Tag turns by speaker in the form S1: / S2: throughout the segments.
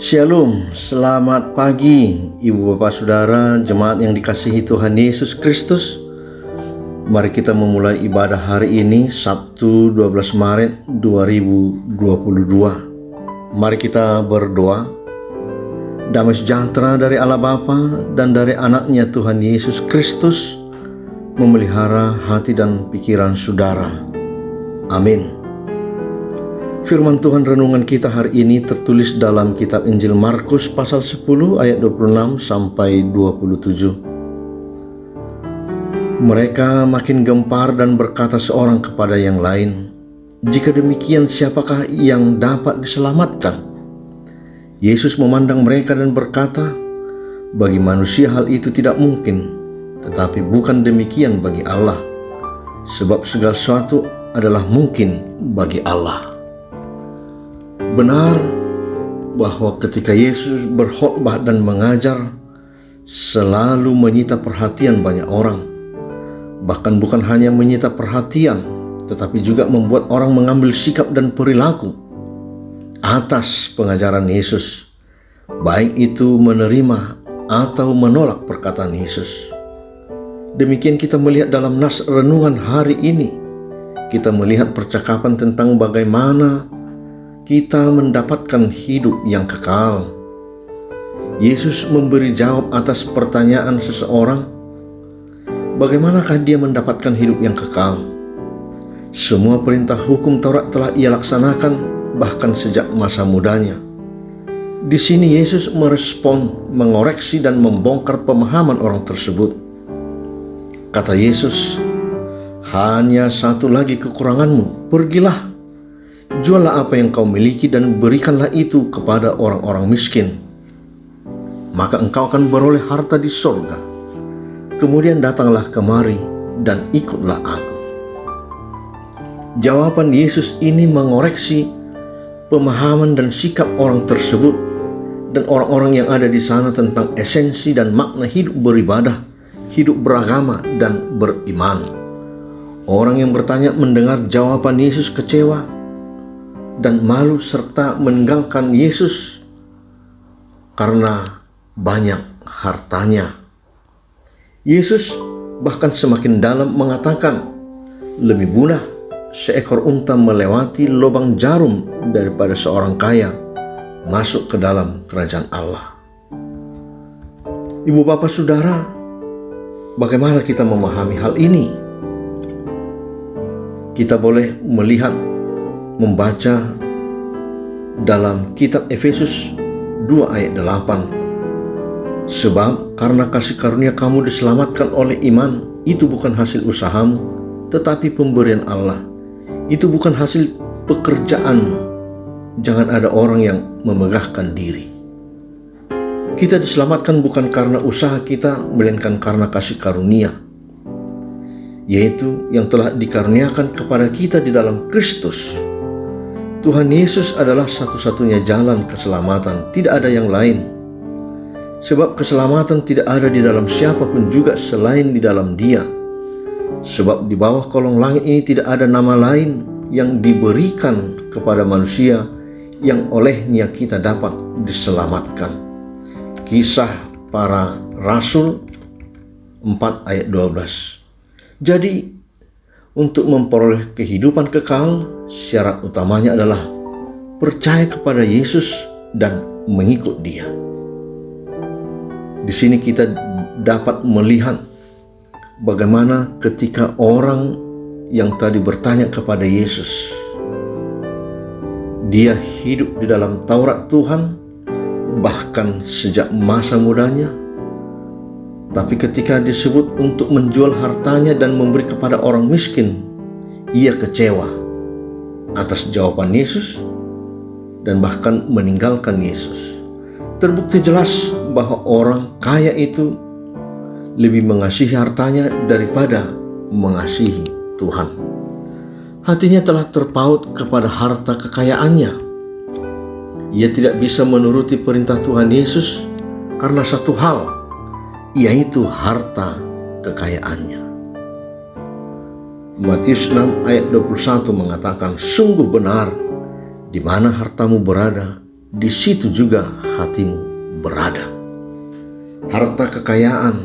S1: Shalom, selamat pagi Ibu Bapak Saudara, jemaat yang dikasihi Tuhan Yesus Kristus. Mari kita memulai ibadah hari ini, Sabtu 12 Maret 2022. Mari kita berdoa. Damai sejahtera dari Allah Bapa dan dari anaknya Tuhan Yesus Kristus memelihara hati dan pikiran saudara. Amin. Firman Tuhan renungan kita hari ini tertulis dalam kitab Injil Markus pasal 10 ayat 26 sampai 27. Mereka makin gempar dan berkata seorang kepada yang lain, "Jika demikian, siapakah yang dapat diselamatkan?" Yesus memandang mereka dan berkata, "Bagi manusia hal itu tidak mungkin, tetapi bukan demikian bagi Allah, sebab segala sesuatu adalah mungkin bagi Allah." Benar bahwa ketika Yesus berkhotbah dan mengajar, selalu menyita perhatian banyak orang. Bahkan bukan hanya menyita perhatian, tetapi juga membuat orang mengambil sikap dan perilaku atas pengajaran Yesus, baik itu menerima atau menolak perkataan Yesus. Demikian kita melihat dalam nas renungan hari ini. Kita melihat percakapan tentang bagaimana kita mendapatkan hidup yang kekal. Yesus memberi jawab atas pertanyaan seseorang, bagaimanakah dia mendapatkan hidup yang kekal? Semua perintah hukum Taurat telah ia laksanakan bahkan sejak masa mudanya. Di sini Yesus merespon, mengoreksi dan membongkar pemahaman orang tersebut. Kata Yesus, "Hanya satu lagi kekuranganmu, pergilah, jualah apa yang kau miliki dan berikanlah itu kepada orang-orang miskin. Maka engkau akan beroleh harta di sorga. Kemudian datanglah kemari dan ikutlah aku." Jawaban Yesus ini mengoreksi pemahaman dan sikap orang tersebut dan orang-orang yang ada di sana tentang esensi dan makna hidup beribadah, hidup beragama, dan beriman. Orang yang bertanya mendengar jawaban Yesus kecewa dan malu serta meninggalkan Yesus karena banyak hartanya. Yesus bahkan semakin dalam mengatakan, lebih mudah seekor unta melewati lubang jarum daripada seorang kaya masuk ke dalam kerajaan Allah. Ibu bapak saudara, bagaimana kita memahami hal ini? Kita boleh melihat, membaca dalam kitab Efesus 2 ayat 8. "Sebab karena kasih karunia kamu diselamatkan oleh iman, itu bukan hasil usahamu, tetapi pemberian Allah. Itu bukan hasil pekerjaan. Jangan ada orang yang memegahkan diri." Kita diselamatkan bukan karena usaha kita, melainkan karena kasih karunia, yaitu yang telah dikaruniakan kepada kita di dalam Kristus. Tuhan Yesus adalah satu-satunya jalan keselamatan, tidak ada yang lain. Sebab keselamatan tidak ada di dalam siapapun juga selain di dalam Dia. Sebab di bawah kolong langit ini tidak ada nama lain yang diberikan kepada manusia yang olehnya kita dapat diselamatkan. Kisah Para Rasul 4 ayat 12. Jadi, untuk memperoleh kehidupan kekal, syarat utamanya adalah percaya kepada Yesus dan mengikut Dia. Di sini kita dapat melihat bagaimana ketika orang yang tadi bertanya kepada Yesus, dia hidup di dalam Taurat Tuhan bahkan sejak masa mudanya. Tapi ketika disebut untuk menjual hartanya dan memberi kepada orang miskin, ia kecewa atas jawaban Yesus dan bahkan meninggalkan Yesus. Terbukti jelas bahwa orang kaya itu lebih mengasihi hartanya daripada mengasihi Tuhan. Hatinya telah terpaut kepada harta kekayaannya. Ia tidak bisa menuruti perintah Tuhan Yesus karena satu hal, yaitu harta kekayaannya. Matius 6 ayat 21 mengatakan, "Sungguh benar, di mana hartamu berada, di situ juga hatimu berada. Harta, kekayaan,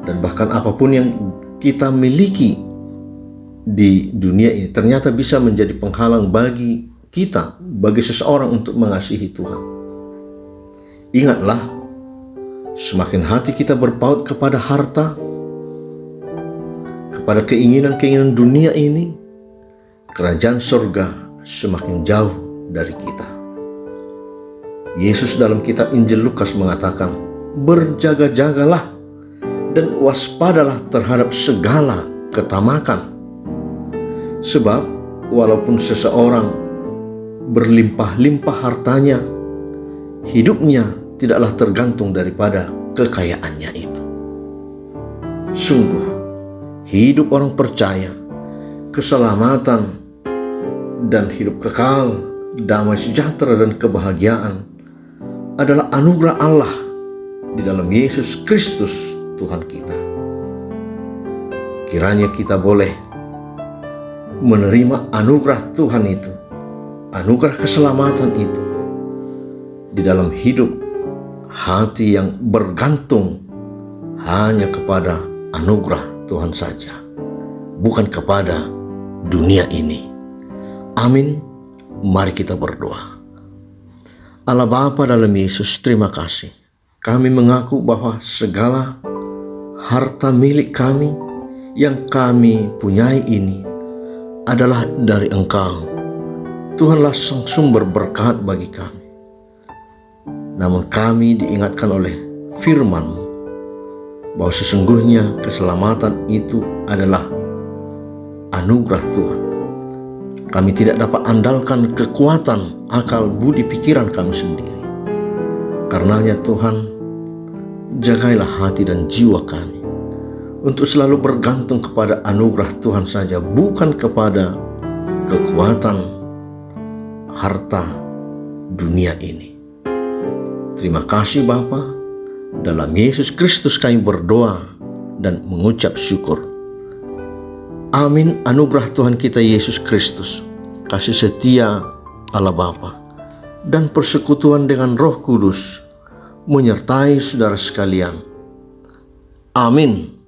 S1: dan bahkan apapun yang kita miliki di dunia ini ternyata bisa menjadi penghalang bagi kita, bagi seseorang untuk mengasihi Tuhan. Ingatlah, semakin hati kita berpaut kepada harta, kepada keinginan-keinginan dunia ini, kerajaan surga semakin jauh dari kita. Yesus dalam kitab Injil Lukas mengatakan, berjaga-jagalah dan waspadalah terhadap segala ketamakan. Sebab walaupun seseorang berlimpah-limpah hartanya, hidupnya tidaklah tergantung daripada kekayaannya itu. Sungguh, hidup orang percaya, keselamatan dan hidup kekal, damai sejahtera dan kebahagiaan adalah anugerah Allah di dalam Yesus Kristus Tuhan kita. Kiranya kita boleh menerima anugerah Tuhan itu, anugerah keselamatan itu di dalam hidup hati yang bergantung hanya kepada anugerah Tuhan saja, bukan kepada dunia ini. Amin. Mari kita berdoa. Allah Bapa dalam Yesus, terima kasih. Kami mengaku bahwa segala harta milik kami yang kami punyai ini adalah dari Engkau. Tuhanlah sang sumber berkat bagi kami. Namun kami diingatkan oleh firman-Mu bahwa sesungguhnya keselamatan itu adalah anugerah Tuhan. Kami tidak dapat andalkan kekuatan, akal, budi, pikiran kami sendiri. Karenanya Tuhan, jagailah hati dan jiwa kami untuk selalu bergantung kepada anugerah Tuhan saja, bukan kepada kekuatan harta dunia ini. Terima kasih Bapa. Dalam Yesus Kristus kami berdoa dan mengucap syukur. Amin. Anugerah Tuhan kita Yesus Kristus, kasih setia Allah Bapa, dan persekutuan dengan Roh Kudus menyertai saudara sekalian. Amin.